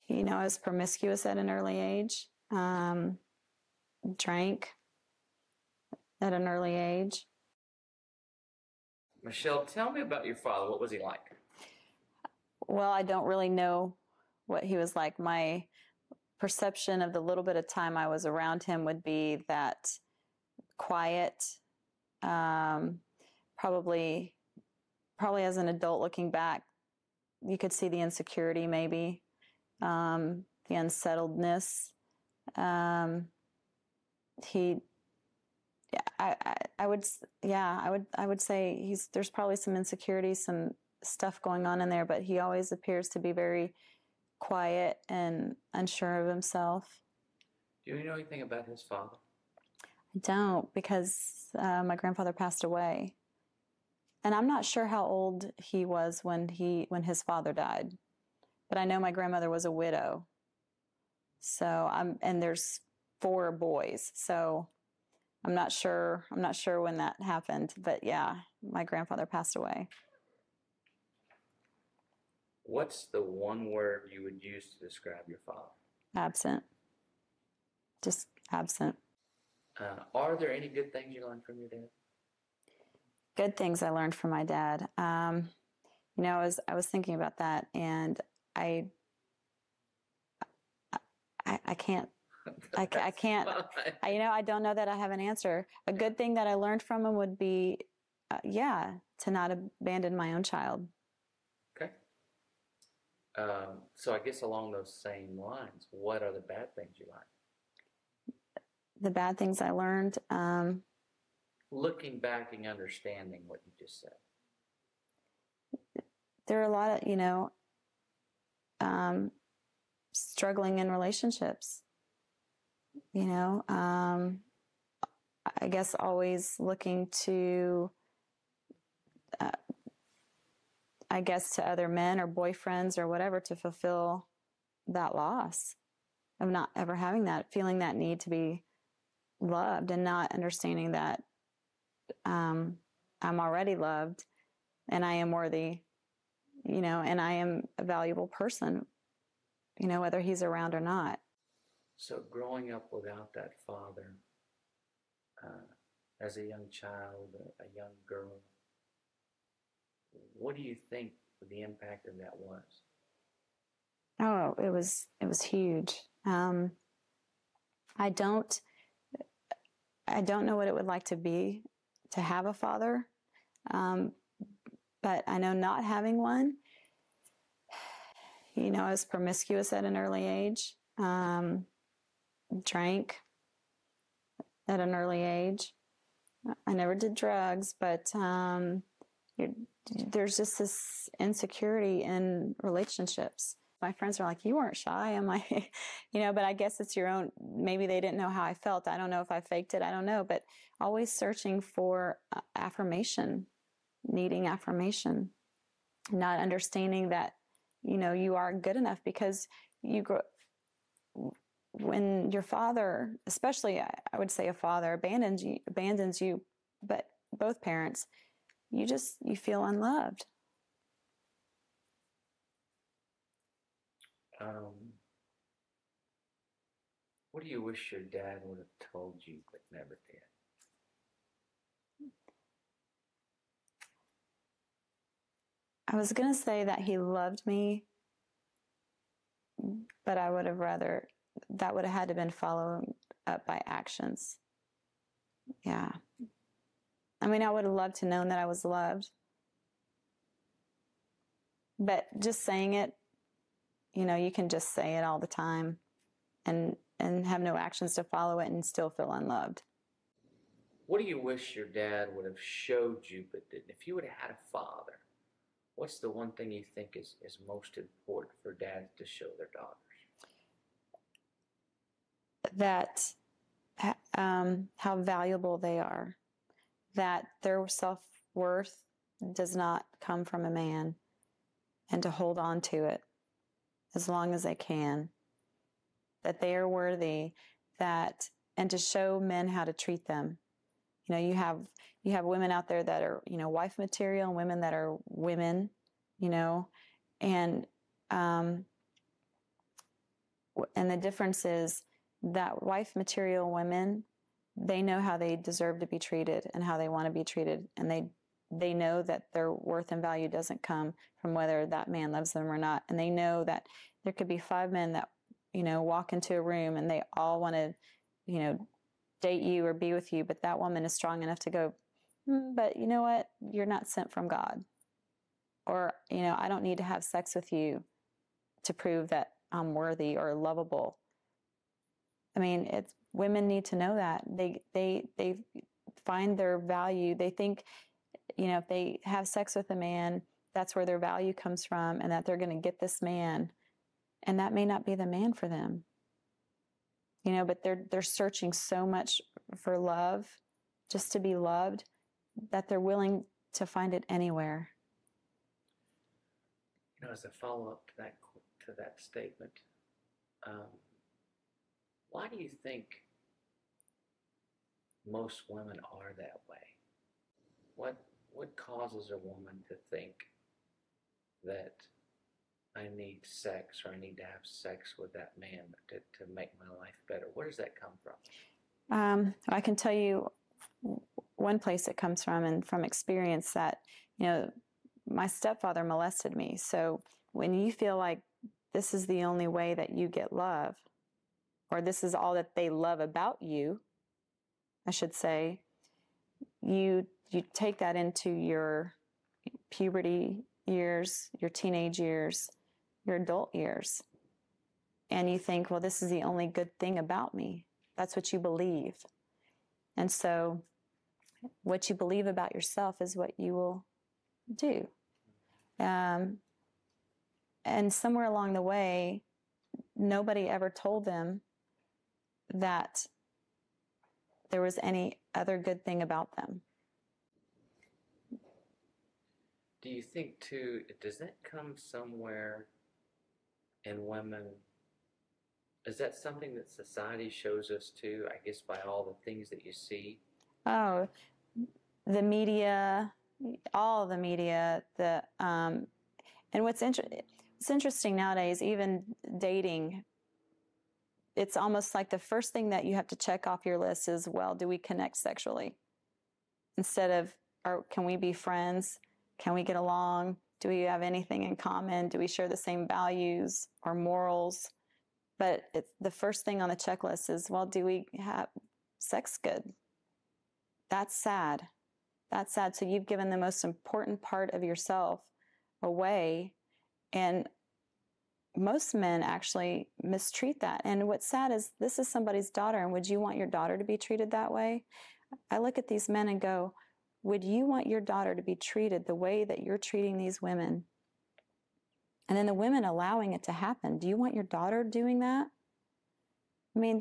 I was promiscuous at an early age, drank at an early age. Michelle, tell me about your father. What was he like? Well, I don't really know what he was like. My perception of the little bit of time I was around him would be that quiet, probably as an adult looking back, you could see the insecurity maybe, the unsettledness. I would say there's probably some insecurity, some stuff going on in there, but he always appears to be very quiet and unsure of himself. Do you know anything about his father? I don't, because my grandfather passed away. And I'm not sure how old he was when his father died. But I know my grandmother was a widow. And there's 4 boys. So I'm not sure when that happened, but yeah, my grandfather passed away. What's the one word you would use to describe your father? Absent. Just absent. Are there any good things you learned from your dad? Good things I learned from my dad. I was thinking about that, and I can't. I don't know that I have an answer. A good thing that I learned from him would be, to not abandon my own child. Okay. So I guess along those same lines, what are the bad things you learned? The bad things I learned. Looking back and understanding what you just said. There are a lot of, struggling in relationships. I guess always looking to, to other men or boyfriends or whatever to fulfill that loss of not ever having that, feeling that need to be loved and not understanding that I'm already loved and I am worthy, and I am a valuable person, whether he's around or not. So growing up without that father, as a young child, a young girl, what do you think the impact of that was? Oh, it was huge. I don't know what it would like to be to have a father, but I know not having one. I was promiscuous at an early age, drank at an early age. I never did drugs, but there's just this insecurity in relationships. My friends are like, you weren't shy. I'm like, but I guess it's your own, maybe they didn't know how I felt. I don't know if I faked it. I don't know, but always searching for affirmation, needing affirmation, not understanding that, you are good enough because you grow, when your father, especially I would say a father abandons you, but both parents, you feel unloved. What do you wish your dad would have told you but never did? I was going to say that he loved me, but I would have rather, that would have had to been followed up by actions. Yeah. I mean, I would have loved to know that I was loved. But just saying it, you can just say it all the time and have no actions to follow it and still feel unloved. What do you wish your dad would have showed you but didn't? If you would have had a father, what's the one thing you think is most important for dads to show their daughters? That how valuable they are, that their self-worth does not come from a man, and to hold on to it as long as they can, that they are worthy, and to show men how to treat them. You have women out there that are, wife material, and women that are women, and And the difference is that wife material women, they know how they deserve to be treated and how they want to be treated. And they know that their worth and value doesn't come from whether that man loves them or not. And they know that there could be 5 men that, walk into a room and they all want to, date you or be with you. But that woman is strong enough to go, but you know what? You're not sent from God. Or, I don't need to have sex with you to prove that I'm worthy or lovable. I mean, women need to know that. They find their value. They think, if they have sex with a man, that's where their value comes from, and that they're going to get this man. And that may not be the man for them. But they're searching so much for love, just to be loved, that they're willing to find it anywhere. As a follow-up to that statement, why do you think most women are that way? What causes a woman to think that I need sex, or I need to have sex with that man to make my life better? Where does that come from? I can tell you one place it comes from, and from experience, that, my stepfather molested me. So when you feel like this is the only way that you get love, or this is all that they love about you, I should say, you take that into your puberty years, your teenage years, your adult years, and you think, well, this is the only good thing about me. That's what you believe. And so what you believe about yourself is what you will do. And somewhere along the way, nobody ever told them that there was any other good thing about them. Do you think, too, does that come somewhere in women? Is that something that society shows us, too, I guess, by all the things that you see? Oh, the media, all of the media, and what's interesting nowadays, even dating, it's almost like the first thing that you have to check off your list is, well, do we connect sexually? Instead of, can we be friends? Can we get along? Do we have anything in common? Do we share the same values or morals? But the first thing on the checklist is, well, do we have sex good? That's sad. That's sad. So you've given the most important part of yourself away. And most men actually mistreat that. And what's sad is, this is somebody's daughter. And would you want your daughter to be treated that way? I look at these men and go, would you want your daughter to be treated the way that you're treating these women? And then the women allowing it to happen. Do you want your daughter doing that? I mean,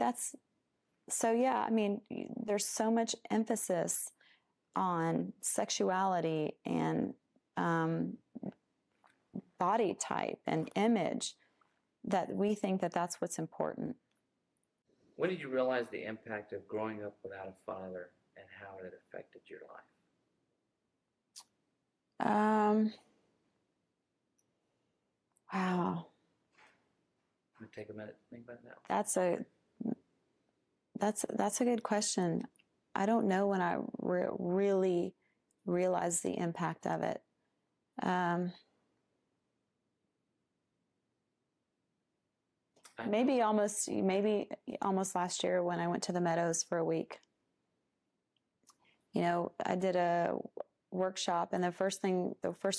there's so much emphasis on sexuality and body type and image, that we think that that's what's important. When did you realize the impact of growing up without a father and how it affected your life? Wow. I'm gonna take a minute to think about that. That's a good question. I don't know when I really realized the impact of it. Maybe almost last year when I went to the Meadows for a week. I did a workshop, and the first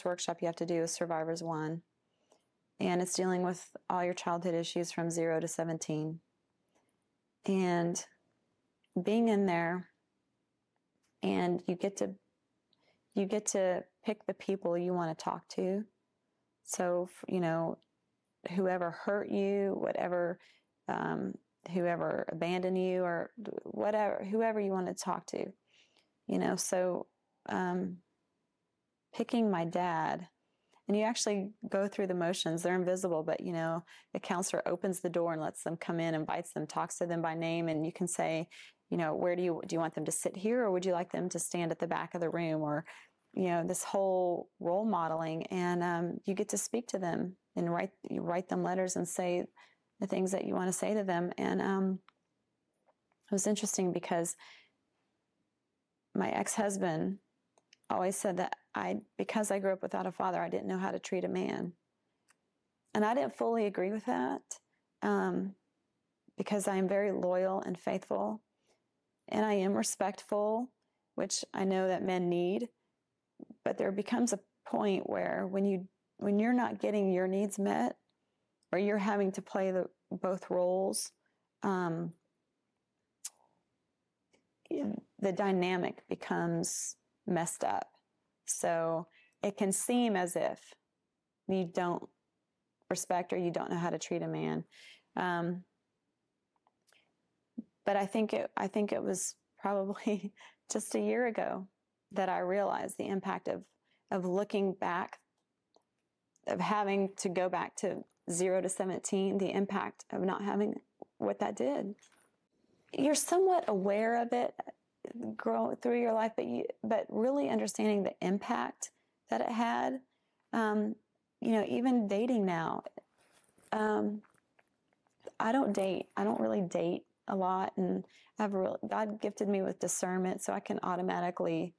workshop you have to do is Survivors 1. And it's dealing with all your childhood issues from 0 to 17. And being in there, and you get to pick the people you want to talk to. So, whoever hurt you, whoever abandoned you, or whoever you want to talk to, so picking my dad, and you actually go through the motions. They're invisible, but the counselor opens the door and lets them come in, invites them, talks to them by name, and you can say, where do you want them to sit here, or would you like them to stand at the back of the room, or this whole role modeling, and you get to speak to them and write them letters and say, the things that you want to say to them. And it was interesting because my ex-husband always said that because I grew up without a father, I didn't know how to treat a man. And I didn't fully agree with that because I am very loyal and faithful, and I am respectful, which I know that men need. But there becomes a point where when you're not getting your needs met, or you're having to play both roles, the dynamic becomes messed up. So it can seem as if you don't respect or you don't know how to treat a man. But I think it was probably just a year ago that I realized the impact of looking back, of having to go back to 0 to 17, the impact of not having what that did. You're somewhat aware of it grow through your life, but really understanding the impact that it had. Even dating now, I don't really date a lot, and God gifted me with discernment, so I can automatically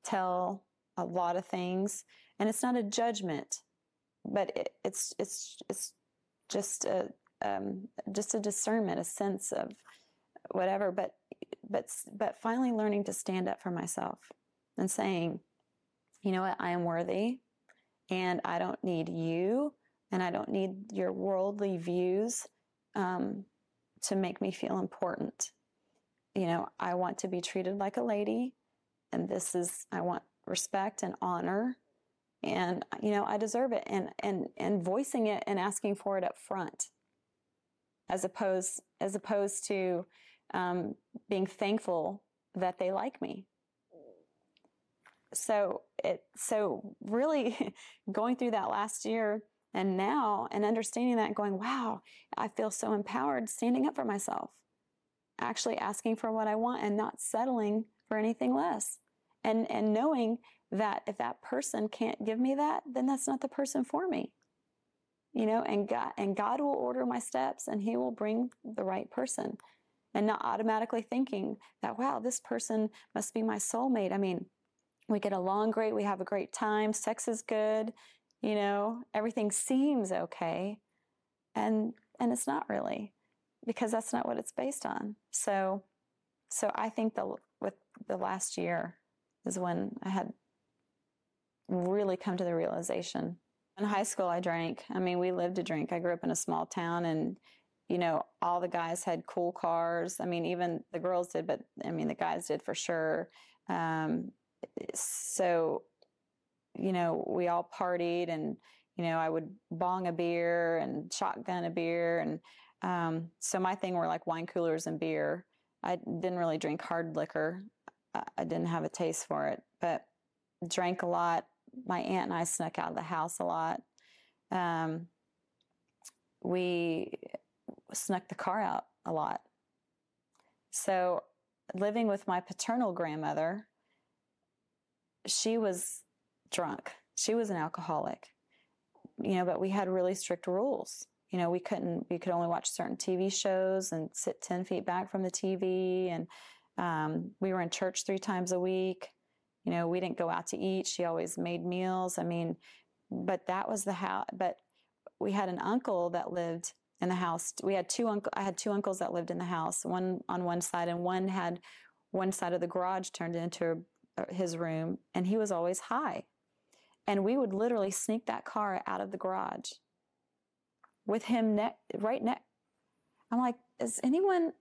tell a lot of things, and it's not a judgment, but it's just a discernment, a sense of whatever. But finally learning to stand up for myself and saying, you know what, I am worthy, and I don't need you, and I don't need your worldly views to make me feel important. I want to be treated like a lady, and I want respect and honor, and I deserve it, and voicing it and asking for it up front, as opposed to being thankful that they like me. So really going through that last year and now, and understanding that and going, wow, I feel so empowered standing up for myself, actually asking for what I want and not settling for anything less. And knowing that if that person can't give me that, then that's not the person for me. And God will order my steps, and He will bring the right person, and not automatically thinking that, wow, this person must be my soulmate. I mean, we get along great, we have a great time, sex is good, everything seems okay, and it's not really, because that's not what it's based on. So I think with the last year is when I had really come to the realization. In high school, I drank. I mean, we lived to drink. I grew up in a small town, and all the guys had cool cars. I mean, even the girls did, but I mean, the guys did for sure. So, we all partied, and, I would bong a beer and shotgun a beer. And so my thing were like wine coolers and beer. I didn't really drink hard liquor. I didn't have a taste for it, but drank a lot. My aunt and I snuck out of the house a lot. We snuck the car out a lot. So living with my paternal grandmother, she was drunk. She was an alcoholic, but we had really strict rules. We could only watch certain TV shows and sit 10 feet back from the TV. And we were in church 3 times a week. We didn't go out to eat. She always made meals. I mean, but that was the house. But we had an uncle that lived in the house. I had 2 uncles that lived in the house, one on one side, and one had one side of the garage turned into his room, and he was always high. And we would literally sneak that car out of the garage with him right next. I'm like, is anyone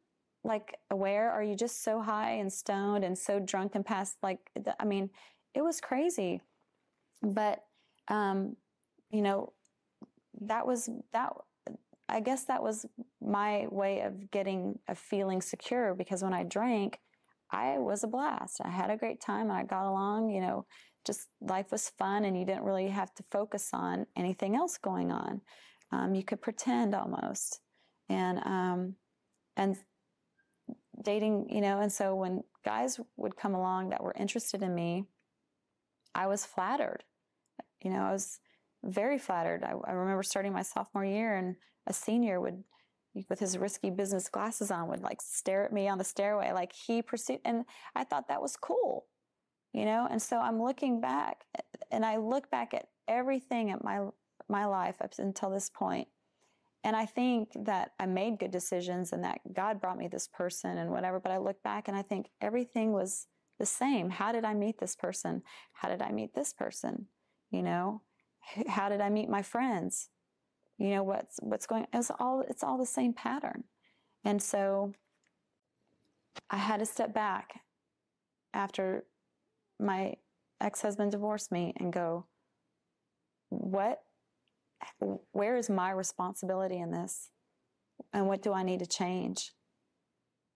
aware? Are you just so high and stoned and so drunk and past? I mean, it was crazy. But, I guess that was my way of feeling secure, because when I drank, I was a blast. I had a great time, and I got along, just life was fun, and you didn't really have to focus on anything else going on. You could pretend almost. And dating, and so when guys would come along that were interested in me, I was flattered. I was very flattered. I remember starting my sophomore year, and a senior would with his risky business glasses on, would like stare at me on the stairway, like he pursued. And I thought that was cool, you know? And so I'm looking back, and I look back at everything at my life up until this point. And I think that I made good decisions and that God brought me this person and whatever. But I look back and I think everything was the same. How did I meet this person? How did I meet this person? You know, how did I meet my friends? You know, what's going, it's all the same pattern. And so I had to step back after my ex-husband divorced me and go, where is my responsibility in this? And what do I need to change?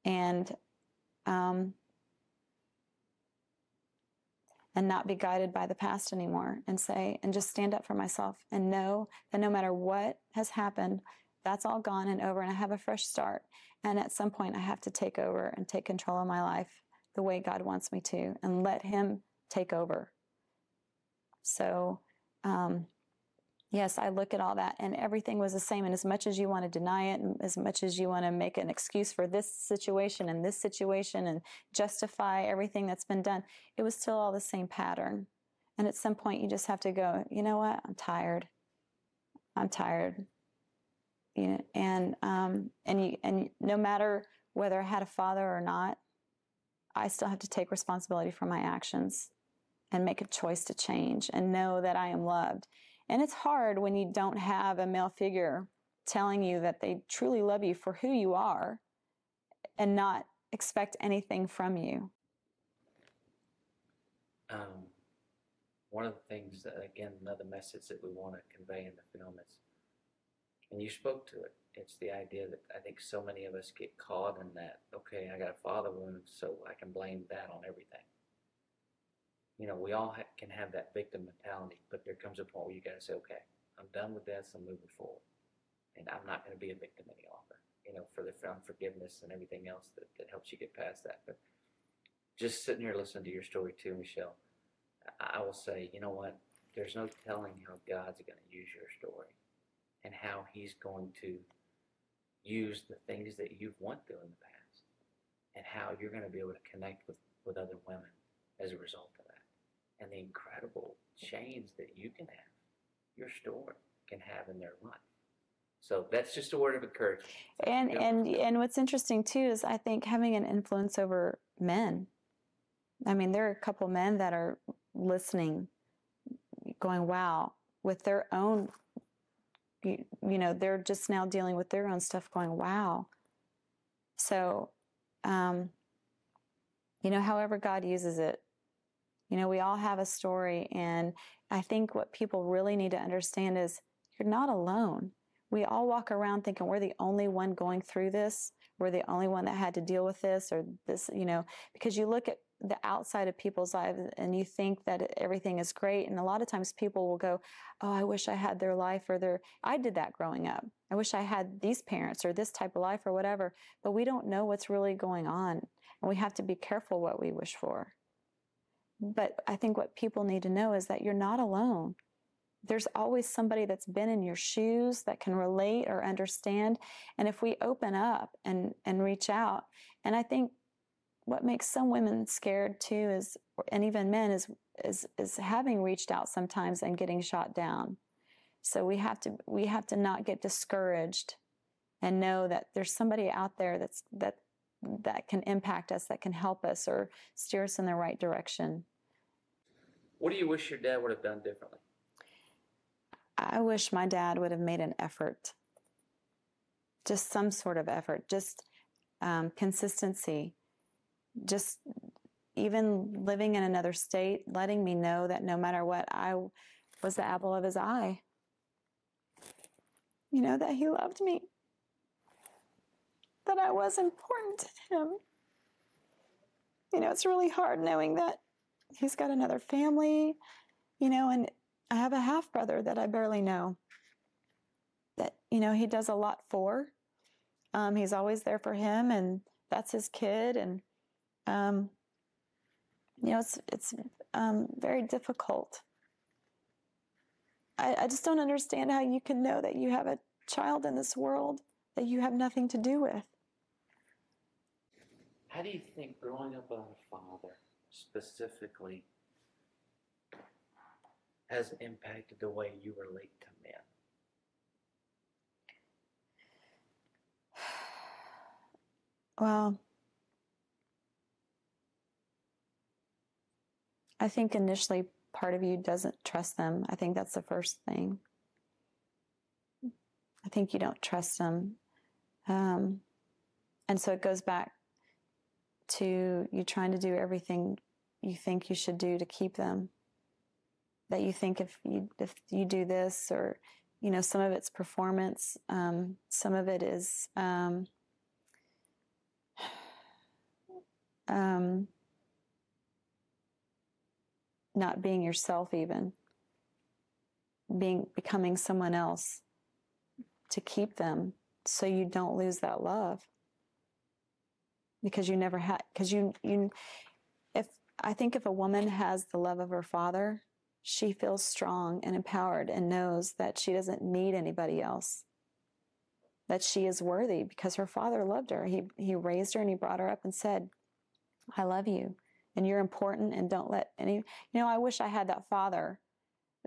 And not be guided by the past anymore, and just stand up for myself and know that no matter what has happened, that's all gone and over, and I have a fresh start. And at some point I have to take over and take control of my life the way God wants me to, and let him take over. So, yes, I look at all that, and everything was the same. And as much as you want to deny it, and as much as you want to make an excuse for this situation and justify everything that's been done, it was still all the same pattern. And at some point you just have to go, you know what? I'm tired. You know, and no matter whether I had a father or not, I still have to take responsibility for my actions and make a choice to change and know that I am loved. And it's hard when you don't have a male figure telling you that they truly love you for who you are and not expect anything from you. One of the things that, again, another message that we want to convey in the film is, and you spoke to it, it's the idea that I think so many of us get caught in that, okay, I got a father wound, so I can blame that on everything. You know, we all can have that victim mentality, but there comes a point where you got to say, okay, I'm done with this, I'm moving forward. And I'm not going to be a victim any longer, you know, for the unforgiveness and everything else that helps you get past that. But just sitting here listening to your story too, Michelle, I will say, you know what, there's no telling how God's going to use your story and how he's going to use the things that you've went through in the past and how you're going to be able to connect with other women as a result of that. And the incredible change that you can have, your story can have in their life. So that's just a word of encouragement. And what's interesting too is I think having an influence over men. I mean, there are a couple men that are listening, going, wow, with their own, you know, they're just now dealing with their own stuff, going, wow. So, you know, however God uses it, you know, we all have a story. And I think what people really need to understand is you're not alone. We all walk around thinking we're the only one going through this. We're the only one that had to deal with this or this, you know, because you look at the outside of people's lives and you think that everything is great. And a lot of times people will go, oh, I wish I had their life, or I did that growing up. I wish I had these parents or this type of life or whatever. But we don't know what's really going on. And we have to be careful what we wish for. But I think what people need to know is that you're not alone. There's always somebody that's been in your shoes that can relate or understand. And if we open up and reach out, and I think what makes some women scared too is, and even men, is having reached out sometimes and getting shot down. So we have to not get discouraged and know that there's somebody out there that can impact us, that can help us or steer us in the right direction. What do you wish your dad would have done differently? I wish my dad would have made an effort, just some sort of effort, just consistency, just even living in another state, letting me know that no matter what, I was the apple of his eye. You know, that he loved me, that I was important to him. You know, it's really hard knowing that he's got another family, you know, and I have a half-brother that I barely know that, you know, he does a lot for. He's always there for him, and that's his kid. And, you know, it's very difficult. I just don't understand how you can know that you have a child in this world that you have nothing to do with. How do you think growing up without a father specifically has impacted the way you relate to men? Well, I think initially part of you doesn't trust them. I think that's the first thing. I think you don't trust them. And so it goes back to you trying to do everything you think you should do to keep them. That you think if you do this, or, you know, some of it's performance, some of it is not being yourself, even becoming someone else to keep them, so you don't lose that love, because you never had. Because I think if a woman has the love of her father, she feels strong and empowered and knows that she doesn't need anybody else, that she is worthy because her father loved her. He raised her and he brought her up and said, I love you and you're important, and don't let any, you know, I wish I had that father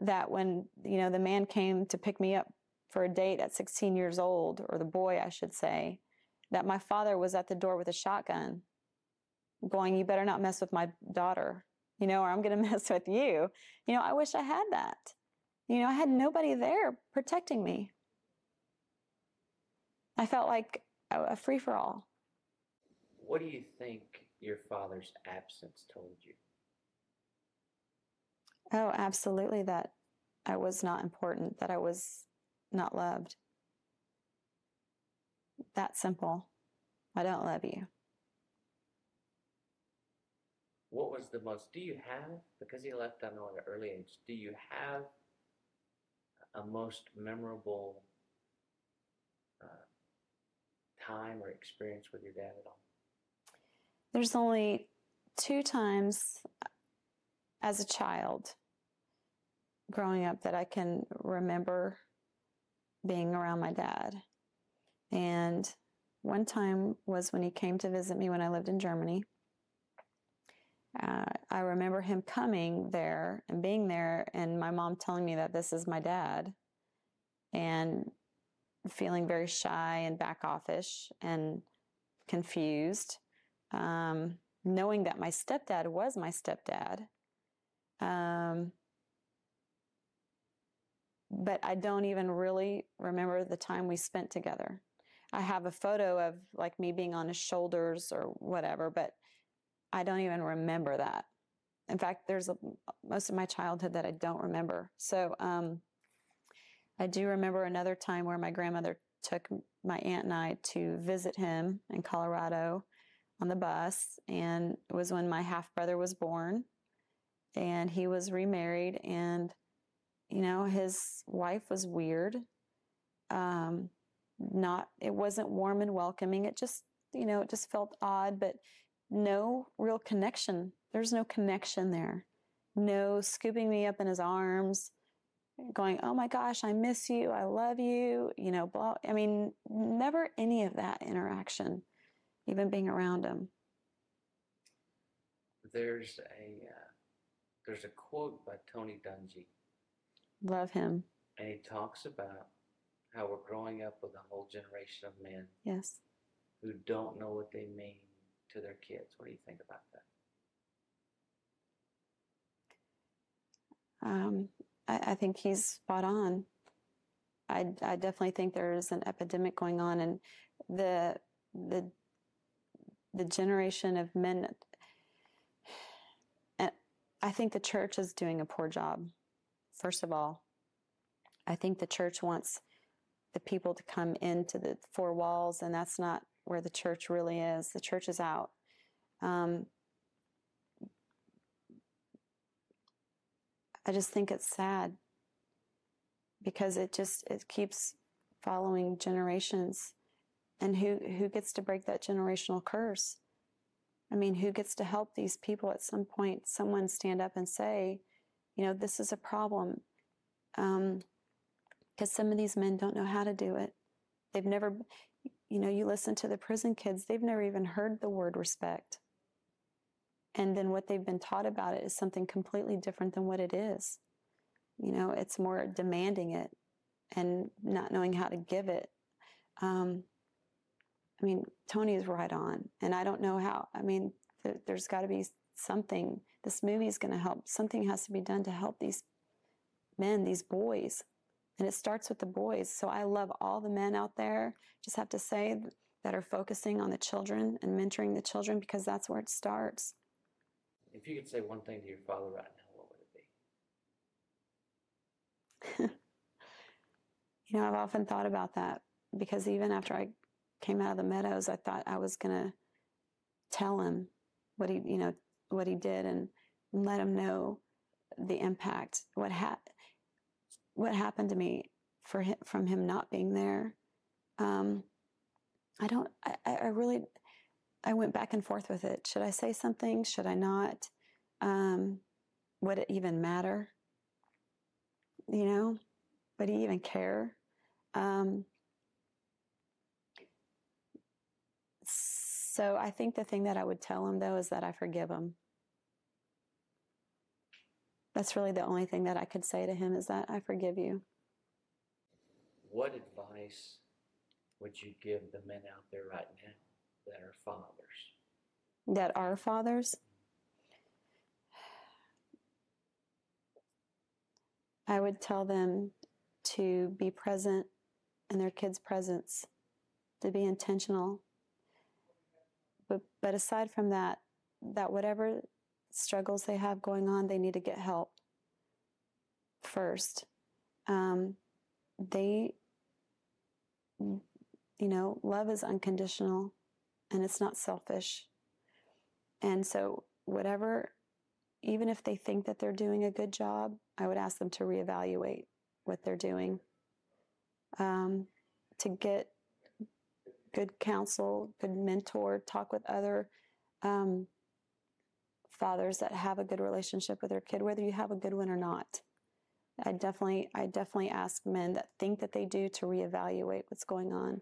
that when, you know, the man came to pick me up for a date at 16 years old, or the boy, I should say, that my father was at the door with a shotgun going, you better not mess with my daughter, you know, or I'm going to mess with you. You know, I wish I had that. You know, I had nobody there protecting me. I felt like a free-for-all. What do you think your father's absence told you? Oh, absolutely, that I was not important, that I was not loved. That simple. I don't love you. What was the most, do you have, because he left at an early age, do you have a most memorable time or experience with your dad at all? There's only 2 times as a child growing up that I can remember being around my dad. And one time was when he came to visit me when I lived in Germany. I remember him coming there and being there, and my mom telling me that this is my dad, and feeling very shy and back offish and confused, knowing that my stepdad was my stepdad. But I don't even really remember the time we spent together. I have a photo of like me being on his shoulders or whatever, but I don't even remember that. In fact, there's most of my childhood that I don't remember. So I do remember another time where my grandmother took my aunt and I to visit him in Colorado on the bus, and it was when my half-brother was born, and he was remarried, and, you know, his wife was weird. It wasn't warm and welcoming. It just, you know, it just felt odd, but no real connection. There's no connection there. No scooping me up in his arms, going, oh my gosh, I miss you, I love you, you know, blah. I mean, never any of that interaction, even being around him. There's a quote by Tony Dungy. Love him. And he talks about how we're growing up with a whole generation of men. Yes. Who don't know what they mean to their kids. What do you think about that? I think he's spot on. I definitely think there is an epidemic going on, and the generation of men. And I think the church is doing a poor job. First of all, I think the church wants the people to come into the 4 walls, and that's not where the church really is. The church is out. I just think it's sad because it keeps following generations, and who gets to break that generational curse? I mean, who gets to help these people at some point? Someone stand up and say, you know, this is a problem. Because some of these men don't know how to do it. They've never, you listen to the prison kids, they've never even heard the word respect. And then what they've been taught about it is something completely different than what it is. It's more demanding it and not knowing how to give it. Tony is right on. And I don't know how. There's got to be something. This movie is going to help. Something has to be done to help these men, these boys. And it starts with the boys. So I love all the men out there, just have to say, that are focusing on the children and mentoring the children, because that's where it starts. If you could say one thing to your father right now, what would it be? I've often thought about that, because even after I came out of the Meadows, I thought I was going to tell him what he did, and let him know the impact, what happened to me from him not being there. I went back and forth with it. Should I say something? Should I not? Would it even matter? Would he even care? So I think the thing that I would tell him, though, is that I forgive him. That's really the only thing that I could say to him, is that I forgive you. What advice would you give the men out there right now that are fathers? That are fathers? I would tell them to be present in their kids' presence, to be intentional. But aside from that whatever struggles they have going on, they need to get help first. Love is unconditional, and it's not selfish. And so even if they think that they're doing a good job, I would ask them to reevaluate what they're doing, to get good counsel, good mentor, talk with other fathers that have a good relationship with their kid, whether you have a good one or not. I definitely ask men that think that they do to reevaluate what's going on,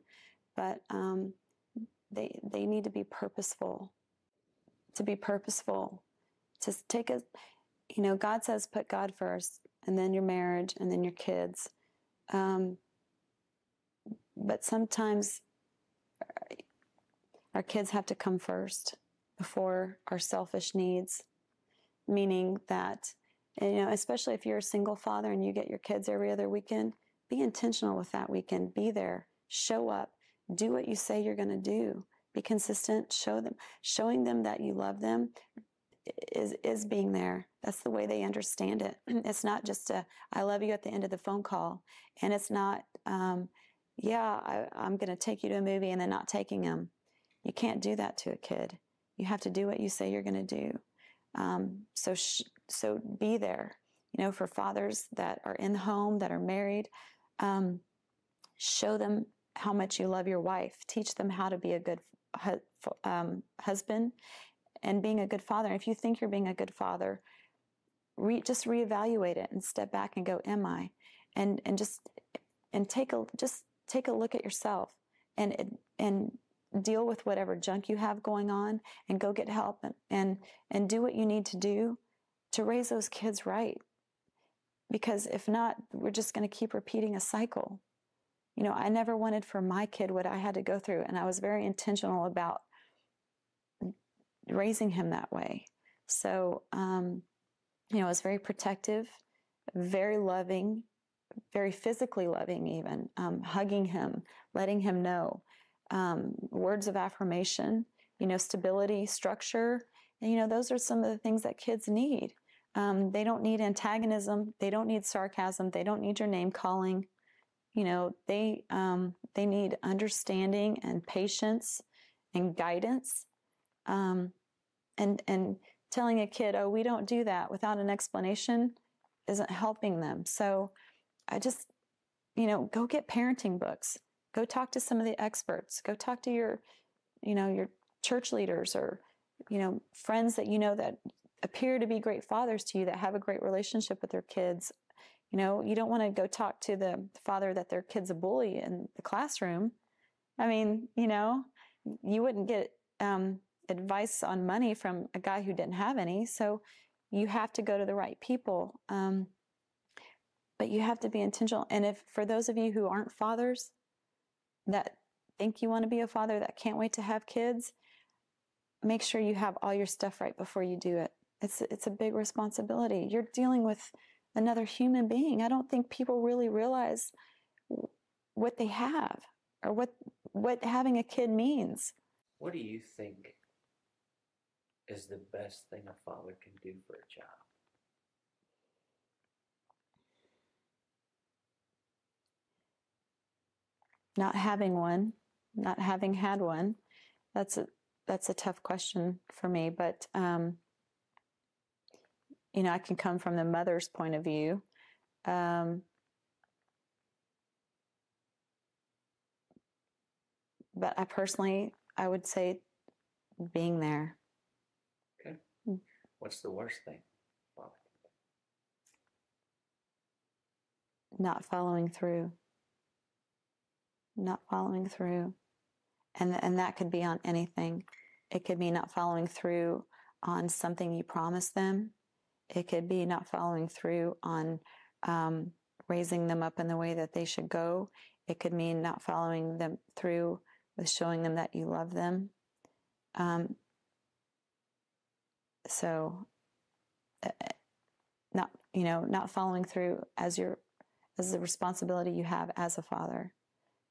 but they need to be purposeful. To be purposeful, to take God says put God first, and then your marriage, and then your kids. But sometimes our kids have to come first before our selfish needs, meaning that, especially if you're a single father and you get your kids every other weekend, be intentional with that weekend. Be there, show up, do what you say you're going to do, be consistent, showing them that you love them is being there. That's the way they understand it. It's not just I love you at the end of the phone call. And it's not, I'm going to take you to a movie and then not taking them. You can't do that to a kid. You have to do what you say you're going to do. So be there, for fathers that are in the home, that are married. Show them how much you love your wife. Teach them how to be a good husband and being a good father. And if you think you're being a good father, just reevaluate it and step back and go, am I? And take a look at yourself and deal with whatever junk you have going on, and go get help and do what you need to do to raise those kids right. Because if not, we're just going to keep repeating a cycle. I never wanted for my kid what I had to go through, and I was very intentional about raising him that way. So, I was very protective, very loving, very physically loving even, hugging him, letting him know, words of affirmation, stability, structure. And, those are some of the things that kids need. They don't need antagonism. They don't need sarcasm. They don't need your name calling. They need understanding and patience and guidance. And telling a kid, oh, we don't do that without an explanation isn't helping them. So I just, go get parenting books. Go talk to some of the experts. Go talk to your church leaders or, friends that that appear to be great fathers to you, that have a great relationship with their kids. You don't want to go talk to the father that their kid's a bully in the classroom. I mean, you know, you wouldn't get advice on money from a guy who didn't have any. So you have to go to the right people. But you have to be intentional. And if for those of you who aren't fathers that think you want to be a father, that can't wait to have kids, make sure you have all your stuff right before you do it. It's a big responsibility. You're dealing with another human being. I don't think people really realize what they have or what having a kid means. What do you think is the best thing a father can do for a child? Not having one, not having had one, that's a tough question for me. But you know, I can come from the mother's point of view. But I would say being there. Okay. What's the worst thing? Not following through. Not following through. And that could be on anything. It could be not following through on something you promised them. It could be not following through on raising them up in the way that they should go. It could mean not following them through with showing them that you love them. So not following through as the responsibility you have as a father.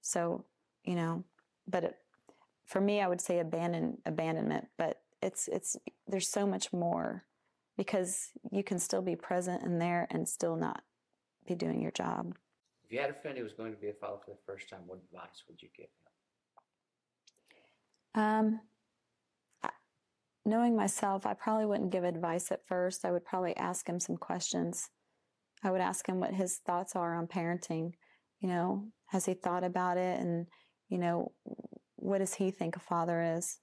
So, you know, but for me, I would say abandonment, but there's so much more, because you can still be present in there and still not be doing your job. If you had a friend who was going to be a father for the first time, what advice would you give him? Knowing myself, I probably wouldn't give advice at first. I would probably ask him some questions. I would ask him what his thoughts are on parenting. You know, has he thought about it? And, you know, what does he think a father is?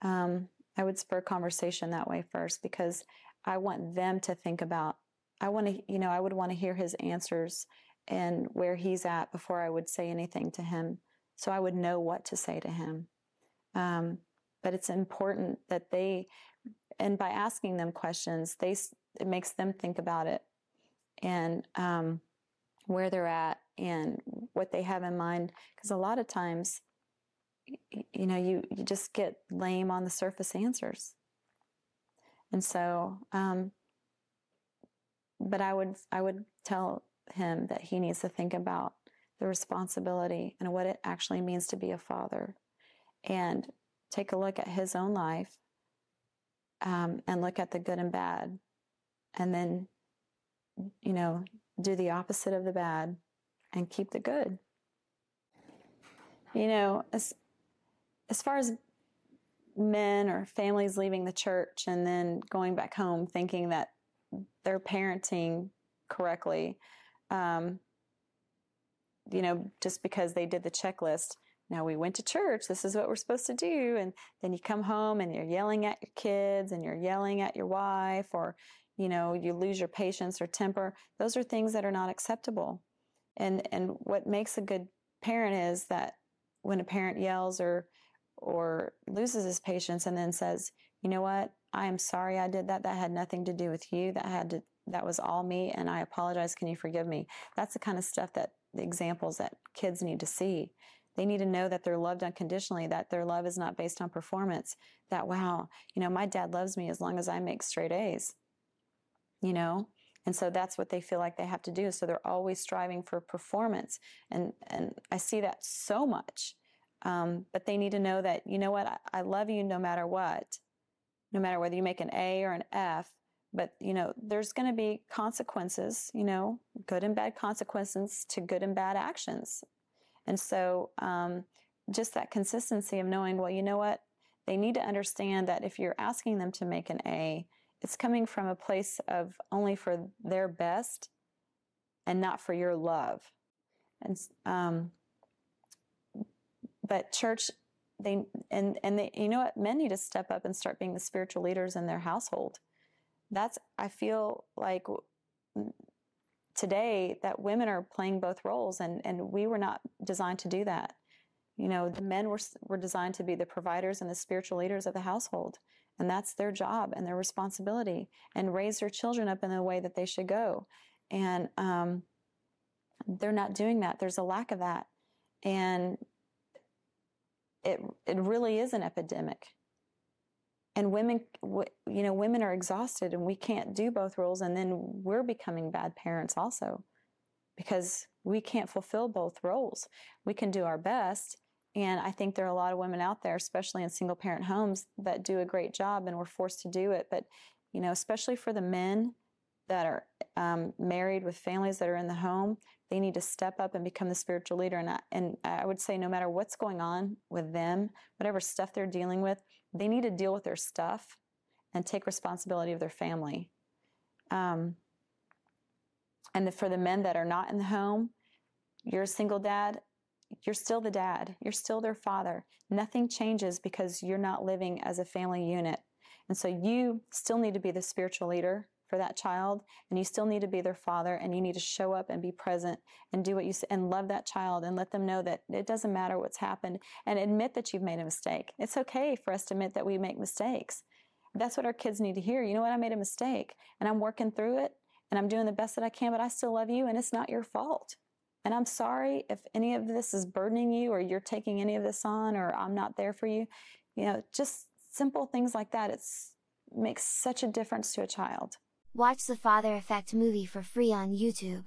I would spur conversation that way first, because I want them to think about, I would want to hear his answers and where he's at before I would say anything to him. So I would know what to say to him. But it's important that and by asking them questions, it makes them think about it and where they're at and what they have in mind. Because a lot of times, you know, you just get lame on the surface answers. And so, but I would tell him that he needs to think about the responsibility and what it actually means to be a father, and take a look at his own life, and look at the good and bad, and then, you know, do the opposite of the bad and keep the good. You know, as far as men or families leaving the church and then going back home thinking that they're parenting correctly, you know, just because they did the checklist. Now, we went to church, this is what we're supposed to do. And then you come home and you're yelling at your kids and you're yelling at your wife, or, you know, you lose your patience or temper. Those are things that are not acceptable. And what makes a good parent is that when a parent yells or loses his patience and then says, you know what, I am sorry I did that. That had nothing to do with you. That was all me, and I apologize. Can you forgive me? That's the kind of stuff the examples that kids need to see. They need to know that they're loved unconditionally, that their love is not based on performance, that, wow, you know, my dad loves me as long as I make straight A's, you know? And so that's what they feel like they have to do. So they're always striving for performance. And I see that so much. But they need to know that, you know what, I love you no matter what, no matter whether you make an A or an F. But, you know, there's going to be consequences, you know, good and bad consequences to good and bad actions. And so just that consistency of knowing, well, you know what, they need to understand that if you're asking them to make an A, it's coming from a place of only for their best and not for your love. And but church, you know what, men need to step up and start being the spiritual leaders in their household. I feel like today that women are playing both roles, and we were not designed to do that. You know, the men were designed to be the providers and the spiritual leaders of the household. And that's their job and their responsibility, and raise their children up in the way that they should go. And they're not doing that. There's a lack of that. And it really is an epidemic. And women, you know, women are exhausted, and we can't do both roles. And then we're becoming bad parents also, because we can't fulfill both roles. We can do our best. And I think there are a lot of women out there, especially in single parent homes, that do a great job, and we're forced to do it. But, you know, especially for the men that are married with families that are in the home, they need to step up and become the spiritual leader. And I would say, no matter what's going on with them, whatever stuff they're dealing with, they need to deal with their stuff and take responsibility of their family. And for the men that are not in the home, you're a single dad, you're still the dad. You're still their father. Nothing changes because you're not living as a family unit. And so you still need to be the spiritual leader for that child, and you still need to be their father, and you need to show up and be present and do what you say and love that child and let them know that it doesn't matter what's happened, and admit that you've made a mistake. It's okay for us to admit that we make mistakes. That's what our kids need to hear. You know what? I made a mistake, and I'm working through it, and I'm doing the best that I can, but I still love you, and it's not your fault. And I'm sorry if any of this is burdening you, or you're taking any of this on, or I'm not there for you. You know, just simple things like that. It makes such a difference to a child. Watch the Father Effect movie for free on YouTube.